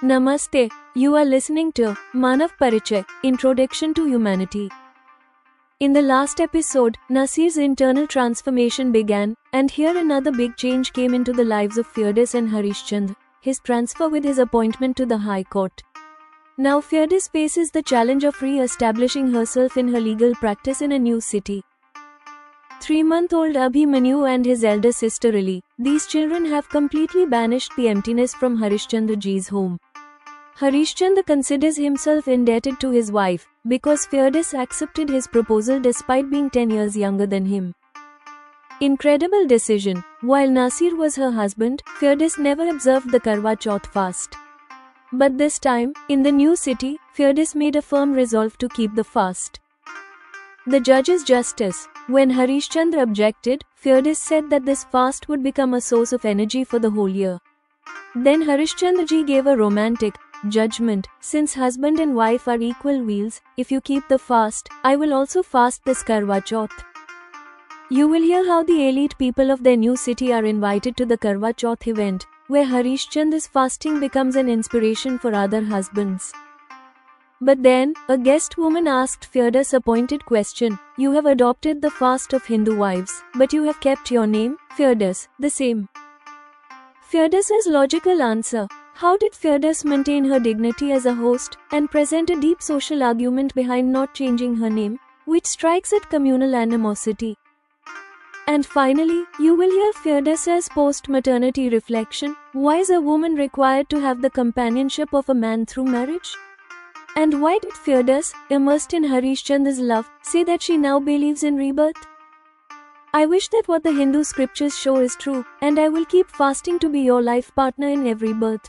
Namaste. You are listening to Manav Parichay, Introduction to Humanity. In the last episode, Nasir's internal transformation began, and here another big change came into the lives of Firdous and Harishchand, his transfer with his appointment to the High Court. Now Firdous faces the challenge of re-establishing herself in her legal practice in a new city. 3-month-old Abhimanyu and his elder sister Lily, these children have completely banished the emptiness from Harishchandra ji's home. Harishchandra considers himself indebted to his wife, because Firdous accepted his proposal despite being 10 years younger than him. Incredible decision. While Nasir was her husband, Firdous never observed the Karwa Chauth fast. But this time, in the new city, Firdous made a firm resolve to keep the fast. The judge's justice. When Harishchandra objected, Firdous said that this fast would become a source of energy for the whole year. Then Harishchandra ji gave a romantic judgment. Since husband and wife are equal wheels, if you keep the fast, I will also fast this Karwa Chauth. You will hear how the elite people of their new city are invited to the Karwa Chauth event, where Harishchandra's fasting becomes an inspiration for other husbands. But then, a guest woman asked Firdous a pointed question. You have adopted the fast of Hindu wives, but you have kept your name, Firdous, the same. Firdous's logical answer. How did Firdous maintain her dignity as a host, and present a deep social argument behind not changing her name, which strikes at communal animosity? And finally, you will hear Firdous's post-maternity reflection. Why is a woman required to have the companionship of a man through marriage? And why did Firdous, immersed in Harishchandra's love, say that she now believes in rebirth? I wish that what the Hindu scriptures show is true, and I will keep fasting to be your life partner in every birth.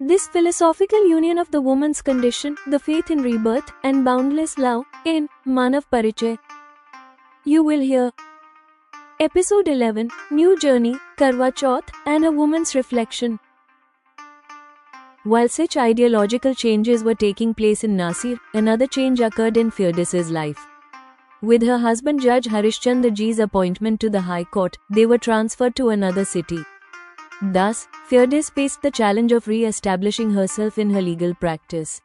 This philosophical union of the woman's condition, the faith in rebirth, and boundless love, in Manav Parichay. You will hear Episode 11, New Journey, Karwa Chauth, and a woman's reflection. While such ideological changes were taking place in Nasir, another change occurred in Firdous's life. With her husband Judge Harishchandra ji's appointment to the High Court, they were transferred to another city. Thus, Firdous faced the challenge of re-establishing herself in her legal practice.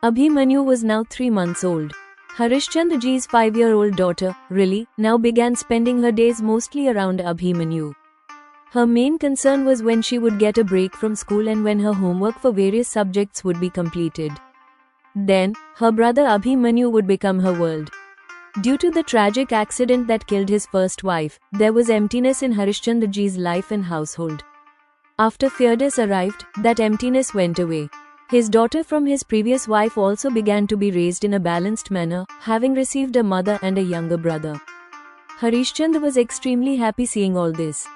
Abhimanyu was now 3 months old. Harishchandra ji's 5-year-old daughter, Lily, now began spending her days mostly around Abhimanyu. Her main concern was when she would get a break from school and when her homework for various subjects would be completed. Then, her brother Abhimanyu would become her world. Due to the tragic accident that killed his first wife, there was emptiness in Harishchandra ji's life and household. After Firdous arrived, that emptiness went away. His daughter from his previous wife also began to be raised in a balanced manner, having received a mother and a younger brother. Harishchandra was extremely happy seeing all this.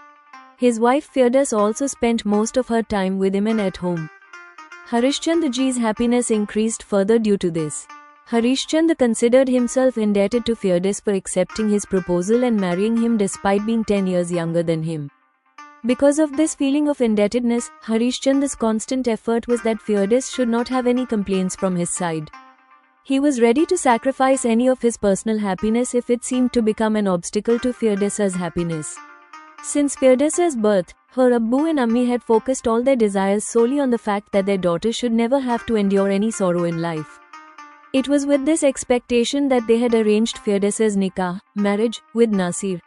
His wife Firdous also spent most of her time with him and at home. Harishchandra ji's happiness increased further due to this. Harishchandra considered himself indebted to Firdous for accepting his proposal and marrying him despite being 10 years younger than him. Because of this feeling of indebtedness, Harishchandra's constant effort was that Firdous should not have any complaints from his side. He was ready to sacrifice any of his personal happiness if it seemed to become an obstacle to Firdous's happiness. Since Firdous's birth, her Abbu and Ammi had focused all their desires solely on the fact that their daughter should never have to endure any sorrow in life. It was with this expectation that they had arranged Firdous's nikah, marriage, with Nasir.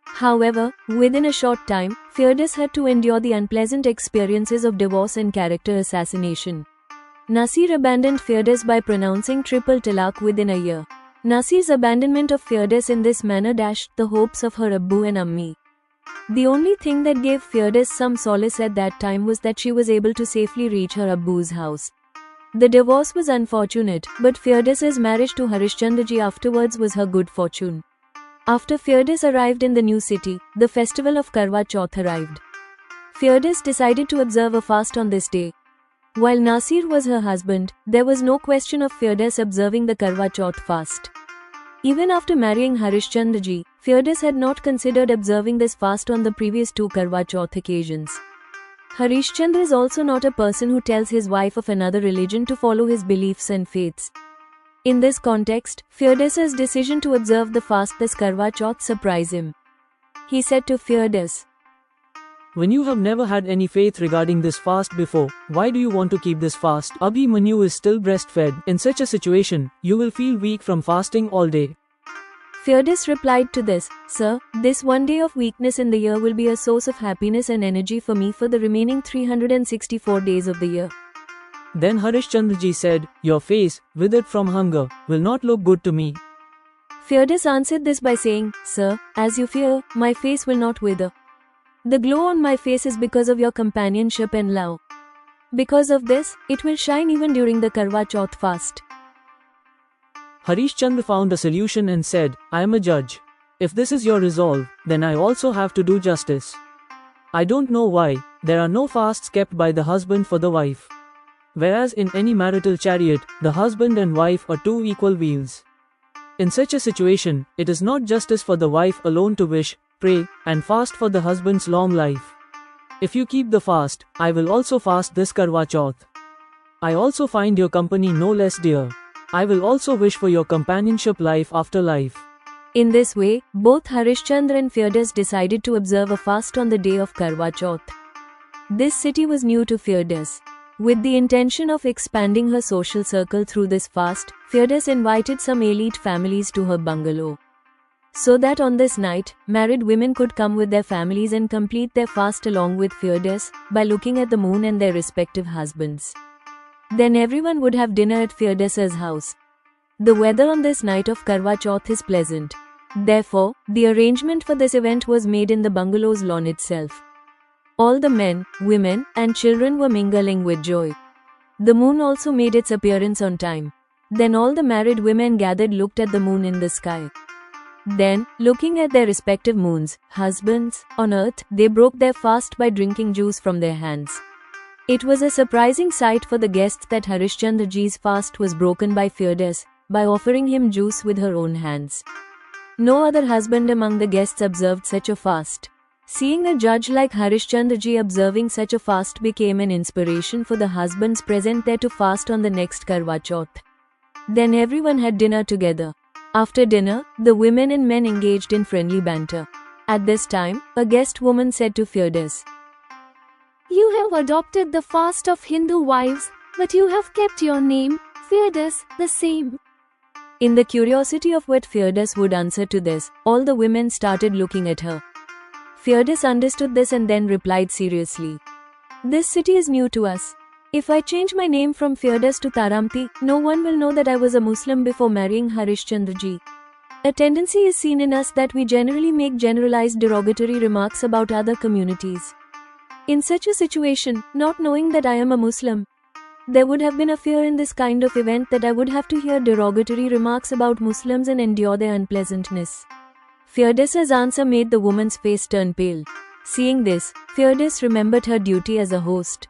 However, within a short time, Firdous had to endure the unpleasant experiences of divorce and character assassination. Nasir abandoned Firdous by pronouncing triple talaq within a year. Nasir's abandonment of Firdous in this manner dashed the hopes of her Abbu and Ammi. The only thing that gave Firdous some solace at that time was that she was able to safely reach her Abbu's house. The divorce was unfortunate, but Firdous's marriage to Harishchandra ji afterwards was her good fortune. After Firdous arrived in the new city, the festival of Karwa Chauth arrived. Firdous decided to observe a fast on this day. While Nasir was her husband, there was no question of Firdous observing the Karwa Chauth fast. Even after marrying Harishchandra ji, Firdous had not considered observing this fast on the previous 2 Karwa Chauth occasions. Harishchandra is also not a person who tells his wife of another religion to follow his beliefs and faiths. In this context, Firdous's decision to observe the fast this Karwa Chauth surprised him. He said to Firdous, When you have never had any faith regarding this fast before, why do you want to keep this fast? Abhimanyu is still breastfed. In such a situation, you will feel weak from fasting all day. Firdaus replied to this, Sir, this one day of weakness in the year will be a source of happiness and energy for me for the remaining 364 days of the year. Then Harishchandraji said, Your face, withered from hunger, will not look good to me. Firdaus answered this by saying, Sir, as you fear, my face will not wither. The glow on my face is because of your companionship and love. Because of this, it will shine even during the Karwa Chauth fast. Harishchandra found a solution and said, I am a judge. If this is your resolve, then I also have to do justice. I don't know why, there are no fasts kept by the husband for the wife. Whereas in any marital chariot, the husband and wife are two equal wheels. In such a situation, it is not justice for the wife alone to wish, pray, and fast for the husband's long life. If you keep the fast, I will also fast this Karwa Chauth. I also find your company no less dear. I will also wish for your companionship life after life. In this way, both Harishchandra and Firdaus decided to observe a fast on the day of Karwa Chauth. This city was new to Firdaus. With the intention of expanding her social circle through this fast, Firdaus invited some elite families to her bungalow. So that on this night, married women could come with their families and complete their fast along with Firdaus by looking at the moon and their respective husbands. Then everyone would have dinner at Firdaus's house. The weather on this night of Karwa Chauth is pleasant. Therefore, the arrangement for this event was made in the bungalow's lawn itself. All the men, women, and children were mingling with joy. The moon also made its appearance on time. Then all the married women gathered looked at the moon in the sky. Then, looking at their respective moons, husbands, on earth, they broke their fast by drinking juice from their hands. It was a surprising sight for the guests that Harishchandraji's fast was broken by Firdaus, by offering him juice with her own hands. No other husband among the guests observed such a fast. Seeing a judge like Harishchandraji observing such a fast became an inspiration for the husbands present there to fast on the next Karwa Chauth. Then everyone had dinner together. After dinner, the women and men engaged in friendly banter. At this time, a guest woman said to Firdaus, You have adopted the fast of Hindu wives, but you have kept your name, Firdaus, the same. In the curiosity of what Firdaus would answer to this, all the women started looking at her. Firdaus understood this and then replied seriously, This city is new to us. If I change my name from Firdaus to Taramti, no one will know that I was a Muslim before marrying Harishchandraji. A tendency is seen in us that we generally make generalized derogatory remarks about other communities. In such a situation, not knowing that I am a Muslim, there would have been a fear in this kind of event that I would have to hear derogatory remarks about Muslims and endure their unpleasantness. Firdaus's answer made the woman's face turn pale. Seeing this, Firdaus remembered her duty as a host.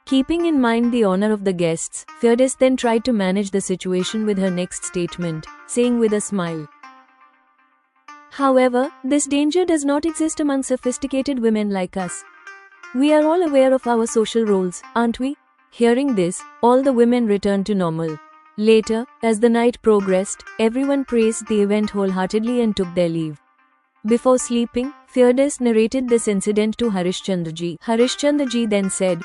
Keeping in mind the honor of the guests, Firdaus then tried to manage the situation with her next statement, saying with a smile, However, this danger does not exist among sophisticated women like us. We are all aware of our social roles, aren't we? Hearing this, all the women returned to normal. Later, as the night progressed, everyone praised the event wholeheartedly and took their leave. Before sleeping, Firdaus narrated this incident to Harishchandraji. Harishchandraji then said,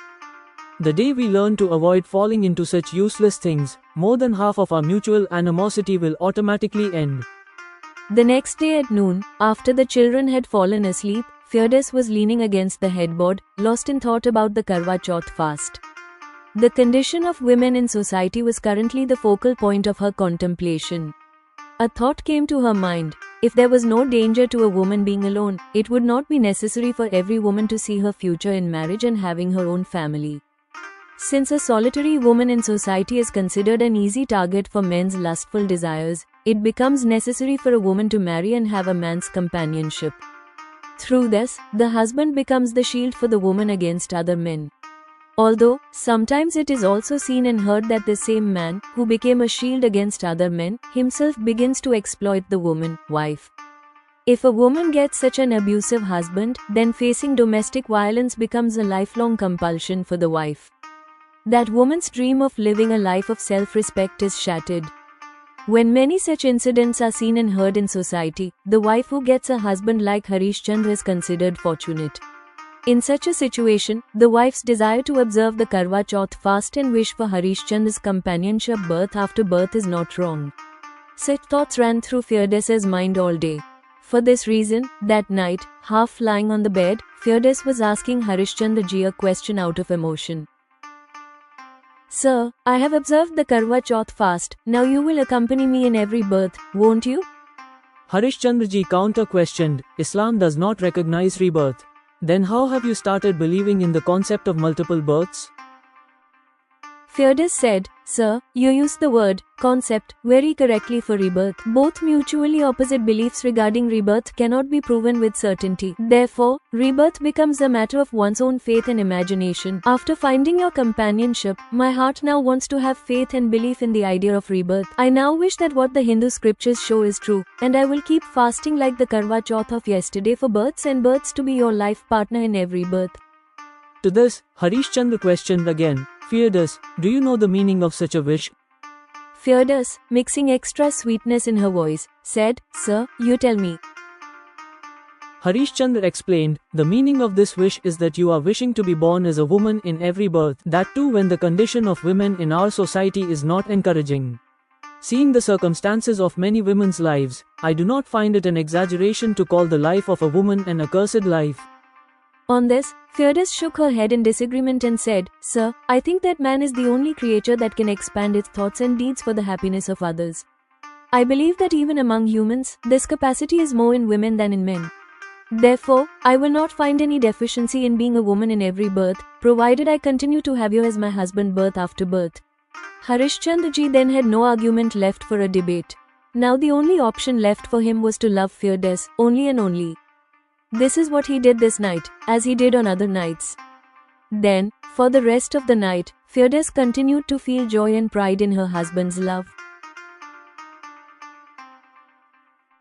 The day we learn to avoid falling into such useless things, more than half of our mutual animosity will automatically end. The next day at noon, after the children had fallen asleep, Firdaus was leaning against the headboard, lost in thought about the Karwa Chauth fast. The condition of women in society was currently the focal point of her contemplation. A thought came to her mind. If there was no danger to a woman being alone, it would not be necessary for every woman to see her future in marriage and having her own family. Since a solitary woman in society is considered an easy target for men's lustful desires, it becomes necessary for a woman to marry and have a man's companionship. Through this, the husband becomes the shield for the woman against other men. Although, sometimes it is also seen and heard that the same man, who became a shield against other men, himself begins to exploit the woman, wife. If a woman gets such an abusive husband, then facing domestic violence becomes a lifelong compulsion for the wife. That woman's dream of living a life of self-respect is shattered. When many such incidents are seen and heard in society, the wife who gets a husband like Harishchandra is considered fortunate. In such a situation, the wife's desire to observe the Karwa Chauth fast and wish for Harishchandra's companionship birth after birth is not wrong. Such thoughts ran through Firdausa's mind all day. For this reason, that night, half lying on the bed, Firdaus was asking Harishchandra ji a question out of emotion. Sir, I have observed the Karwa Chauth fast, now you will accompany me in every birth, won't you? Harishchandra ji counter-questioned, Islam does not recognize rebirth. Then how have you started believing in the concept of multiple births? Firdaus said, Sir, you used the word concept very correctly for rebirth. Both mutually opposite beliefs regarding rebirth cannot be proven with certainty. Therefore, rebirth becomes a matter of one's own faith and imagination. After finding your companionship, my heart now wants to have faith and belief in the idea of rebirth. I now wish that what the Hindu scriptures show is true, and I will keep fasting like the Karwa Chauth of yesterday for births and births to be your life partner in every birth. To this, Harishchandra questioned again, Firdaus, do you know the meaning of such a wish? Firdaus, mixing extra sweetness in her voice, said, Sir, you tell me. Harishchandra explained, the meaning of this wish is that you are wishing to be born as a woman in every birth, that too when the condition of women in our society is not encouraging. Seeing the circumstances of many women's lives, I do not find it an exaggeration to call the life of a woman an accursed life. On this, Firdaus shook her head in disagreement and said, Sir, I think that man is the only creature that can expand its thoughts and deeds for the happiness of others. I believe that even among humans, this capacity is more in women than in men. Therefore, I will not find any deficiency in being a woman in every birth, provided I continue to have you as my husband birth after birth. Harishchandra ji then had no argument left for a debate. Now the only option left for him was to love Firdaus, only and only. This is what he did this night, as he did on other nights. Then, for the rest of the night, Firdaus continued to feel joy and pride in her husband's love.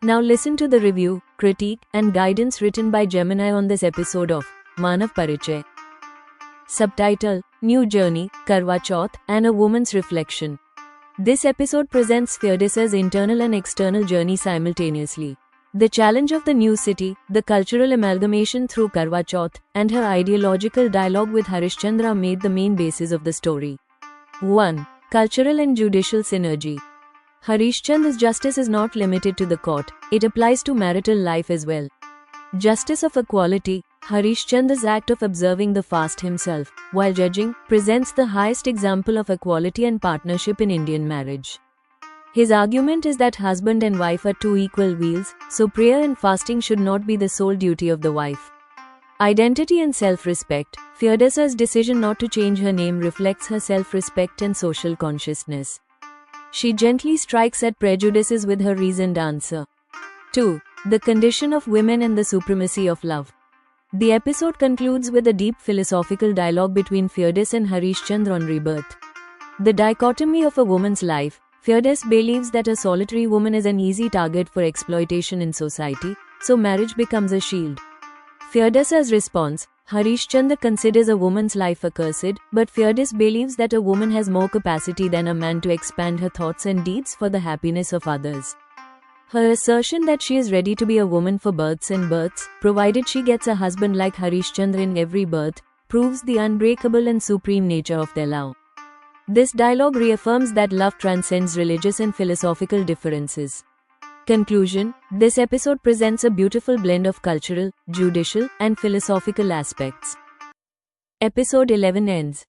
Now listen to the review, critique, and guidance written by Gemini on this episode of Manav Parichay. Subtitle, New Journey, Karwa Chauth, and a Woman's Reflection. This episode presents Firdaus's internal and external journey simultaneously. The challenge of the new city, the cultural amalgamation through Karwa Chauth, and her ideological dialogue with Harishchandra made the main basis of the story. 1. Cultural and judicial synergy. Harishchandra's justice is not limited to the court, it applies to marital life as well. Justice of equality, Harishchandra's act of observing the fast himself, while judging, presents the highest example of equality and partnership in Indian marriage. His argument is that husband and wife are two equal wheels, so prayer and fasting should not be the sole duty of the wife. Identity and self-respect. Firdausa's decision not to change her name reflects her self-respect and social consciousness. She gently strikes at prejudices with her reasoned answer. 2. The condition of women and the supremacy of love. The episode concludes with a deep philosophical dialogue between Firdaus and Harishchandra on rebirth. The dichotomy of a woman's life. Firdaus believes that a solitary woman is an easy target for exploitation in society, so marriage becomes a shield. Firdausa's response, Harishchandra considers a woman's life accursed, but Firdaus believes that a woman has more capacity than a man to expand her thoughts and deeds for the happiness of others. Her assertion that she is ready to be a woman for births and births, provided she gets a husband like Harishchandra in every birth, proves the unbreakable and supreme nature of their love. This dialogue reaffirms that love transcends religious and philosophical differences. Conclusion: this episode presents a beautiful blend of cultural, judicial, and philosophical aspects. Episode 11 ends.